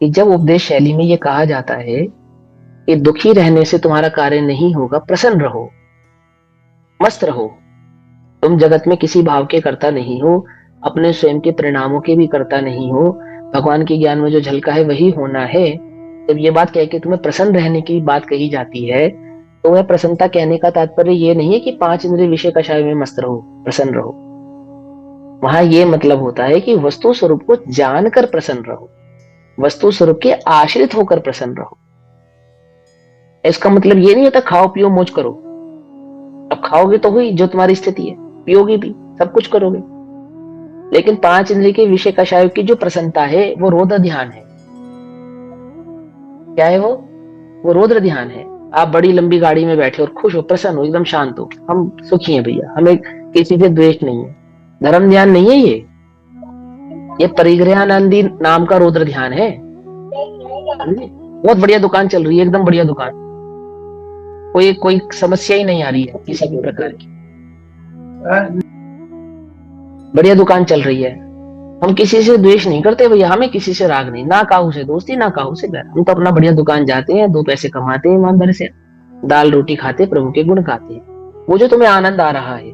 कि जब उपदेश शैली में ये कहा जाता है कि दुखी रहने से तुम्हारा कार्य नहीं होगा, प्रसन्न रहो, मस्त रहो, तुम जगत में किसी भाव के कर्ता नहीं हो, अपने स्वयं के परिणामों के भी कर्ता नहीं हो, भगवान के ज्ञान में जो झलका है वही होना है। जब ये बात कह के तुम्हें प्रसन्न रहने की बात कही जाती है, तो वह प्रसन्नता कहने का तात्पर्य ये नहीं है कि पांच इंद्रिय विषय कषाय में मस्त रहो, प्रसन्न रहो। वहां ये मतलब होता है कि वस्तु स्वरूप को जानकर प्रसन्न रहो, वस्तु स्वरूप के आश्रित होकर प्रसन्न रहो। इसका मतलब ये नहीं होता खाओ पियो मौज करो। अब खाओगे तो हुई जो तुम्हारी स्थिति है, पियोगे भी, सब कुछ करोगे, लेकिन पांच इंद्रिय के विषय कषाय की जो प्रसन्नता है वो रौद्र ध्यान है। क्या है वो रौद्र ध्यान है। आप बड़ी लंबी गाड़ी में बैठे और खुश हो, प्रसन्न हो, एकदम शांत हो, हम सुखी हैं भैया, हमें किसी से द्वेष नहीं है, धर्म ध्यान नहीं है ये परिग्रहानंदी नाम का रौद्र ध्यान है। बहुत बढ़िया दुकान चल रही है, एकदम बढ़िया दुकान, कोई समस्या ही नहीं आ रही है किसी भी प्रकार की, बढ़िया दुकान चल रही है, हम किसी से द्वेष नहीं करते भैया, हमें किसी से राग नहीं, ना काहू से दोस्ती ना काहू से डर, हम तो अपना बढ़िया दुकान जाते हैं, दो पैसे कमाते हैं ईमानदारी से, दाल रोटी खाते, प्रभु के गुण गाते हैं। वो जो तुम्हें आनंद आ रहा है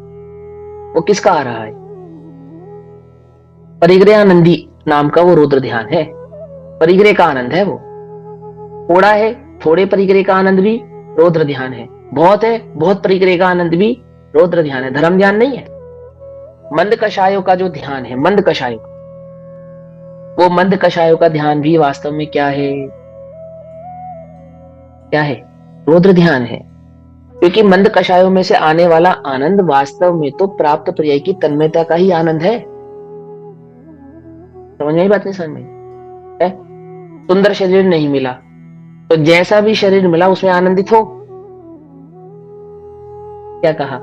वो किसका आ रहा है? परिग्रहानंदी नाम का वो रौद्र ध्यान है, परिग्रह का आनंद है। वो थोड़ा है, थोड़े परिग्रह का आनंद भी रौद्र ध्यान है, बहुत है, बहुत परिग्रह का आनंद भी रौद्र ध्यान है, धर्म ध्यान नहीं है। मंद कषायों का जो ध्यान है, मंद कषायों, वो मंद कषायों का ध्यान भी वास्तव में क्या है? क्या है? रौद्र ध्यान है। क्योंकि मंद कषायों में से आने वाला आनंद वास्तव में तो प्राप्त प्रिय की तन्मयता का ही आनंद है। समझ में आई बात? नहीं समझ में? सुंदर शरीर नहीं मिला तो जैसा भी शरीर मिला उसमें आनंदित हो। क्या कहा?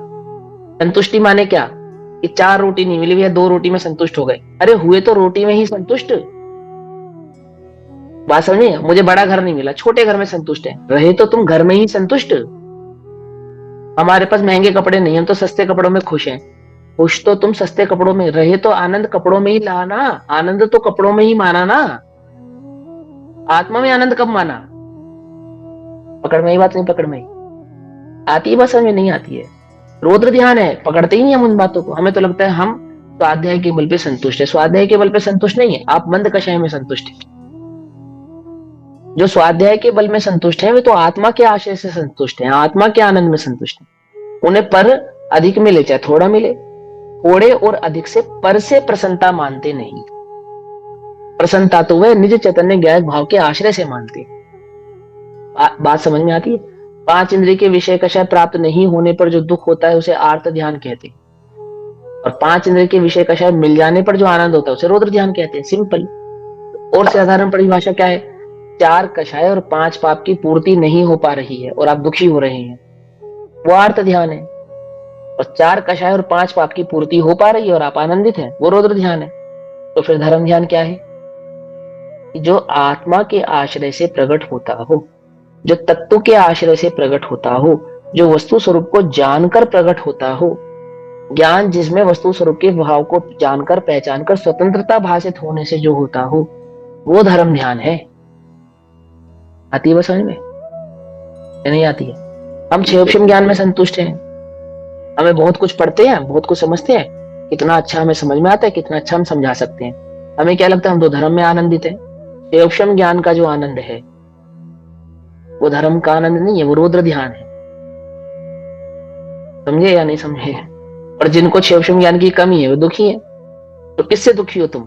संतुष्टि माने क्या? कि चार रोटी नहीं मिली भैया, दो रोटी में संतुष्ट हो गए। अरे हुए तो रोटी में ही संतुष्ट। बात समझे? मुझे बड़ा घर नहीं मिला, छोटे घर में संतुष्ट है, रहे तो तुम घर में ही संतुष्ट। हमारे पास महंगे कपड़े नहीं, हम तो सस्ते कपड़ों में खुश हैं। खुश तो तुम सस्ते कपड़ों में, रहे तो आनंद कपड़ों में ही लाना, आनंद तो कपड़ों में ही माना ना। आत्मा में आनंद कब माना? पकड़ में ही बात नहीं, पकड़ में ही आती है, बस समझ में नहीं आती है। रौद्र ध्यान है, पकड़ते ही नहीं हम उन बातों को। हमें तो लगता है हम स्वाध्याय के बल पे संतुष्ट है, स्वाध्याय के बल पे संतुष्ट नहीं है, आप मंद कषाय में संतुष्ट है। जो स्वाध्याय के बल में संतुष्ट है वे तो आत्मा के आशय से संतुष्ट है, आत्मा के आनंद में संतुष्ट है। उन्हें पर अधिक मिले चाहे थोड़ा मिले, थोड़े और अधिक से पर से प्रसन्नता मानते नहीं। प्रसन्नता तो वह निज चैतन्य ज्ञायक भाव के आश्रय से मानते। बात समझ में आती है? पांच इंद्रिय के विषय कषाय प्राप्त नहीं होने पर जो दुख होता है उसे आर्त ध्यान कहते हैं, और पांच इंद्रिय के विषय कषाय मिल जाने पर जो आनंद होता है उसे रौद्र ध्यान कहते हैं। सिंपल। और साधारण परिभाषा क्या है? चार कषाय और पांच पाप की पूर्ति नहीं हो पा रही है और आप दुखी हो रहे हैं, वो आर्त ध्यान है। और चार कषाय और पांच पाप की पूर्ति हो पा रही है और आप आनंदित हैं, वो रौद्र ध्यान है। तो फिर धर्म ध्यान क्या है? जो आत्मा के आश्रय से प्रकट होता हो, जो तत्व के आश्रय से प्रकट होता हो, जो वस्तु स्वरूप को जानकर प्रकट होता हो, ज्ञान जिसमें वस्तु स्वरूप के भाव को जानकर पहचानकर स्वतंत्रता भाषित होने से जो होता हो, वो धर्म ध्यान है। आती है बस समझ में? या नहीं आती है? हम क्षेपक्षम ज्ञान में संतुष्ट हैं, हमें बहुत कुछ पढ़ते हैं, बहुत कुछ समझते हैं, कितना अच्छा हमें समझ में आता है, कितना अच्छा हम समझा सकते हैं। हमें क्या लगता है? हम तो धर्म में आनंदित हैं। क्षेपक्षम ज्ञान का जो आनंद है वो धर्म का आनंद नहीं है, वो रौद्र ध्यान है। समझे या नहीं समझे? और जिनको क्षेपक्षम ज्ञान की कमी है वो दुखी है। तो किससे दुखी हो तुम?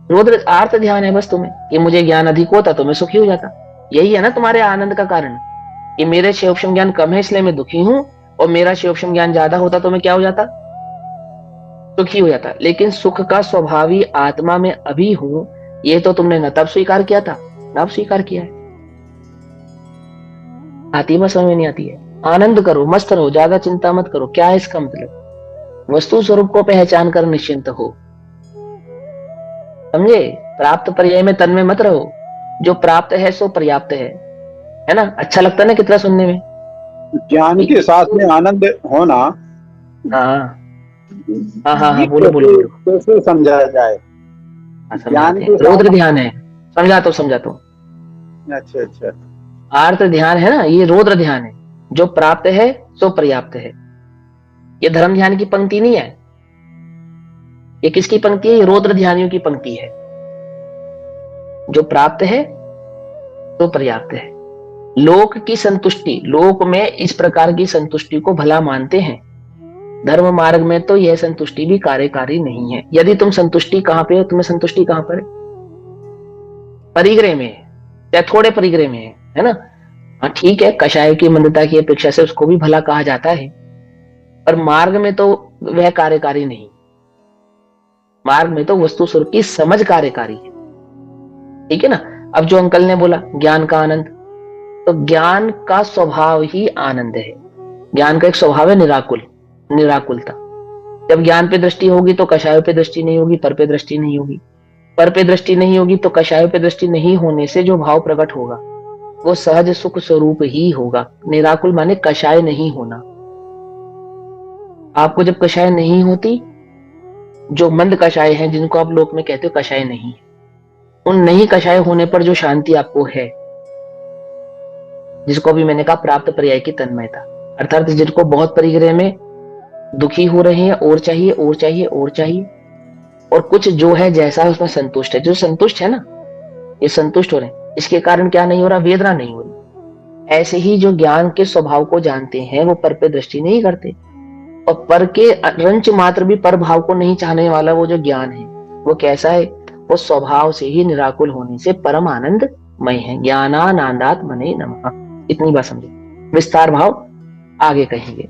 रौद्र आर्त ध्यान है बस तुम्हें, कि मुझे ज्ञान अधिक होता तो मैं सुखी हो जाता। यही है ना तुम्हारे आनंद का कारण, कि मेरे क्षेपक्षम ज्ञान कम है इसलिए मैं दुखी हूं, और मेरा क्षेपक्षम ज्ञान ज्यादा होता तो मैं क्या हो जाता? सुखी हो जाता। लेकिन सुख का स्वभावी आत्मा में अभी हूं, ये तो तुमने न तब स्वीकार किया था न अब स्वीकार किया है। आती है बस समझ में नहीं आती है? आनंद करो, मस्त रहो, ज्यादा चिंता मत करो। क्या है इसका मतलब? वस्तु स्वरूप को पहचान कर निश्चिंत हो। समझे? प्राप्त पर्याय में तन्मय मत रहो, जो प्राप्त है सो पर्याप्त है ना? अच्छा लगता है ना कितना सुनने में? ज्ञान के साथ में आनंद होना। हाँ हाँ हाँ हाँ, बोलो बोलो बोलो। कैसे समझाया जाए? ज्ञान के रौद्र साथ ध्यान है, समझाता हूँ। अच्छा अच्छा। आर्त ध्यान है ना, ये रौद्र ध्यान है। जो प्राप्त है सो पर्याप्त है। ये धर्म ध्यान की पंक्ति नहीं है। ये किसकी पंक्ति है? ये रौद्र ध्यानियों की पंक्ति है। जो प्राप्त है तो पर्याप्त है। लोक की संतुष्टि, लोक में इस प्रकार की संतुष्टि को भला मानते हैं। धर्म मार्ग में तो यह संतुष्टि भी कार्यकारी नहीं है। यदि तुम संतुष्टि कहां पे हो, तुम्हें संतुष्टि कहां पर है? परिग्रह में है, या थोड़े परिग्रह में है ना? हाँ ठीक है, कषाय की मंदता की अपेक्षा से उसको भी भला कहा जाता है, पर मार्ग में तो वह कार्यकारी नहीं। मार्ग में तो वस्तु स्वरूप की समझ कार्यकारी है। ठीक है ना? अब जो अंकल ने बोला ज्ञान का आनंद, तो ज्ञान का स्वभाव ही आनंद है। ज्ञान का एक स्वभाव है निराकुल, निराकुलता। जब ज्ञान पे दृष्टि होगी तो कषायों पे दृष्टि नहीं होगी, पर पे दृष्टि नहीं होगी। पर पे दृष्टि नहीं होगी तो कषायों पे दृष्टि नहीं होने से जो भाव प्रकट होगा वो सहज सुख स्वरूप ही होगा। निराकुल माने कषाय नहीं होना। आपको जब कषाय नहीं होती, जो मंद कषाय हैं जिनको आप लोक में कहते हो कषाय नहीं, उन नहीं कषाय होने पर जो शांति आपको है, जिसको भी मैंने कहा प्राप्त पर्याय की तन्मयता, अर्थात जिनको बहुत परिग्रह में दुखी हो रहे हैं, और चाहिए और चाहिए और चाहिए, और कुछ जो है जैसा है उसमें संतुष्ट है। जो संतुष्ट है ना, ये संतुष्ट हो रहे हैं, इसके कारण क्या नहीं हो रहा? वेदना नहीं हो रही। ऐसे ही जो ज्ञान के स्वभाव को जानते हैं वो पर पे दृष्टि नहीं करते, और पर के रंच मात्र भी पर भाव को नहीं चाहने वाला वो जो ज्ञान है वो कैसा है? वो स्वभाव से ही निराकुल होने से परम आनंदमय है। ज्ञानानंदात्मने नमः। इतनी बात समझे, विस्तार भाव आगे कहेंगे।